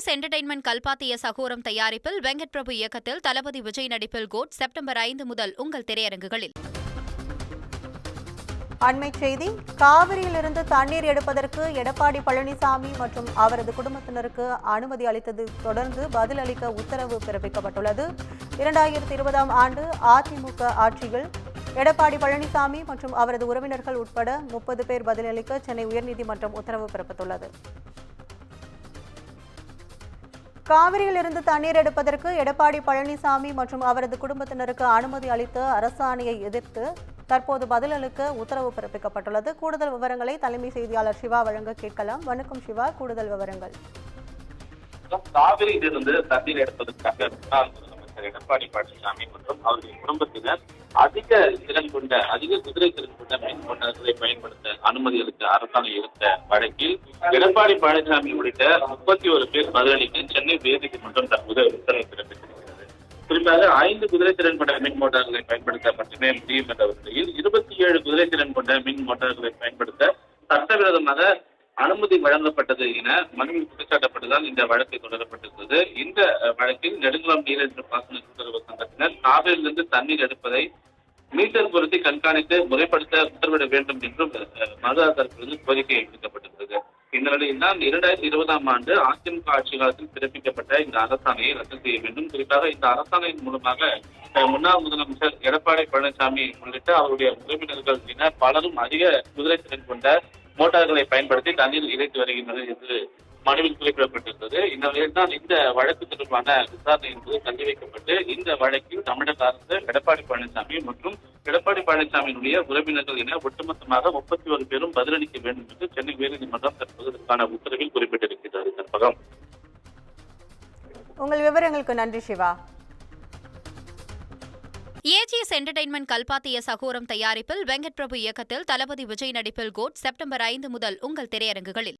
AGS entertainment கல்பாத்திய சகோரம் தயாரிப்பில் வெங்கட் பிரபு இயக்கத்தில் தளபதி விஜய் நடிப்பில் கோட் செப்டம்பர் 5 முதல் உங்கள் திரையரங்குகளில். அண்மைச் செய்தி: காவிரியிலிருந்து தண்ணீர் எடுப்பதற்கு எடப்பாடி பழனிசாமி மற்றும் அவரது குடும்பத்தினருக்கு அனுமதி அளித்தது தொடர்ந்து பதிலளிக்க உத்தரவு பிறப்பிக்கப்பட்டுள்ளது. 2020ஆம் ஆண்டு அதிமுக ஆட்சியில் எடப்பாடி பழனிசாமி மற்றும் அவரது உறவினர்கள் உட்பட 30 பேர் பதிலளிக்க சென்னை உயர்நீதிமன்றம் உத்தரவு பிறப்பித்துள்ளது. காவிரியிலிருந்து தண்ணீர் எடுப்பதற்கு எடப்பாடி பழனிசாமி மற்றும் அவரது குடும்பத்தினருக்கு அனுமதி அளித்த அரசாணையை எதிர்த்து தற்போது பதிலளிக்க உத்தரவு பிறப்பிக்கப்பட்டுள்ளது. கூடுதல் விவரங்களை தலைமை செய்தியாளர் சிவா வழங்க கேட்கலாம். வணக்கம் சிவா, கூடுதல் விவரங்கள். காவிரியிலிருந்து தண்ணீர் எடுப்பதற்காக முன்னாள் முதலமைச்சர் எடப்பாடி பழனிசாமி மற்றும் அவருடைய குடும்பத்தினர் அதிக குதிரை திறன் கொண்ட மின் மோட்டார்களை பயன்படுத்த அனுமதி அளித்த அரசாணை எடுத்த வழக்கில் எடப்பாடி பழனிசாமி உள்ளிட்ட 31 பேர் பதிலளிக்க சென்னை உயர்நீதிமன்றம் தற்போது உத்தரவு பிறப்பித்திருக்கிறது. குறிப்பாக 5 குதிரை திறன் கொண்ட மின் மோட்டார்களை பயன்படுத்த மட்டுமே முடியும் என்ற நிலையில் 27 குதிரை திறன் கொண்ட மின் மோட்டார்களை பயன்படுத்த சட்டவிரோதமாக அனுமதி வழங்கப்பட்டது என மனுவில் குற்றச்சாட்டப்பட்டதால் இந்த வழக்கு தொடரப்பட்டிருந்தது. இந்த வழக்கில் நெடுங்குளம் நீரேற்று பாசன கூட்டுறவு சங்கத்தினர் காவிரியிலிருந்து தண்ணீர் எடுப்பதை மீட்டர் பொருத்தி கண்காணித்து முறைப்படுத்த உத்தரவிட வேண்டும் என்றும் மது தரப்பிலிருந்து கோரிக்கை விடுக்கப்பட்டிருந்தது. இந்த நிலையில் தான் 2020ஆம் ஆண்டு அதிமுக ஆட்சி காலத்தில் பிறப்பிக்கப்பட்ட இந்த அரசாணையை ரத்து செய்ய வேண்டும். குறிப்பாக இந்த அரசாணையின் மூலமாக முன்னாள் முதலமைச்சர் எடப்பாடி பழனிசாமி உள்ளிட்ட அவருடைய உறவினர்கள் என பலரும் அதிக குதிரை திறன் கொண்ட மோட்டார்களை பயன்படுத்தி தண்ணீர் இறைத்து வருகின்றனர் என்று மனுவில் குறிப்பிடப்பட்டிருந்தது. இந்த நிலையில் தான் இந்த வழக்கு தொடர்பான விசாரணை என்பது தள்ளி வைக்கப்பட்டு இந்த வழக்கில் தமிழக அரசு எடப்பாடி பழனிசாமி மற்றும் எடப்பாடி பழனிசாமியினுடைய உறவினர்கள் என ஒட்டுமொத்தமாக 31 பேரும் பதிலளிக்க வேண்டும் என்று சென்னை உயர்நீதிமன்றம் தற்போது இதற்கான உத்தரவில் குறிப்பிட்டிருக்கிறார். கற்பகம், உங்கள் விவரங்களுக்கு நன்றி சிவா. ஏஜிஎஸ் என்டர்டைன்மெண்ட் கல்பாத்திய சகோரம் தயாரிப்பில் வெங்கட் பிரபு இயக்கத்தில் தளபதி விஜய் நடிப்பில் கோட் செப்டம்பர் 5 முதல் உங்கள் திரையரங்குகளில்.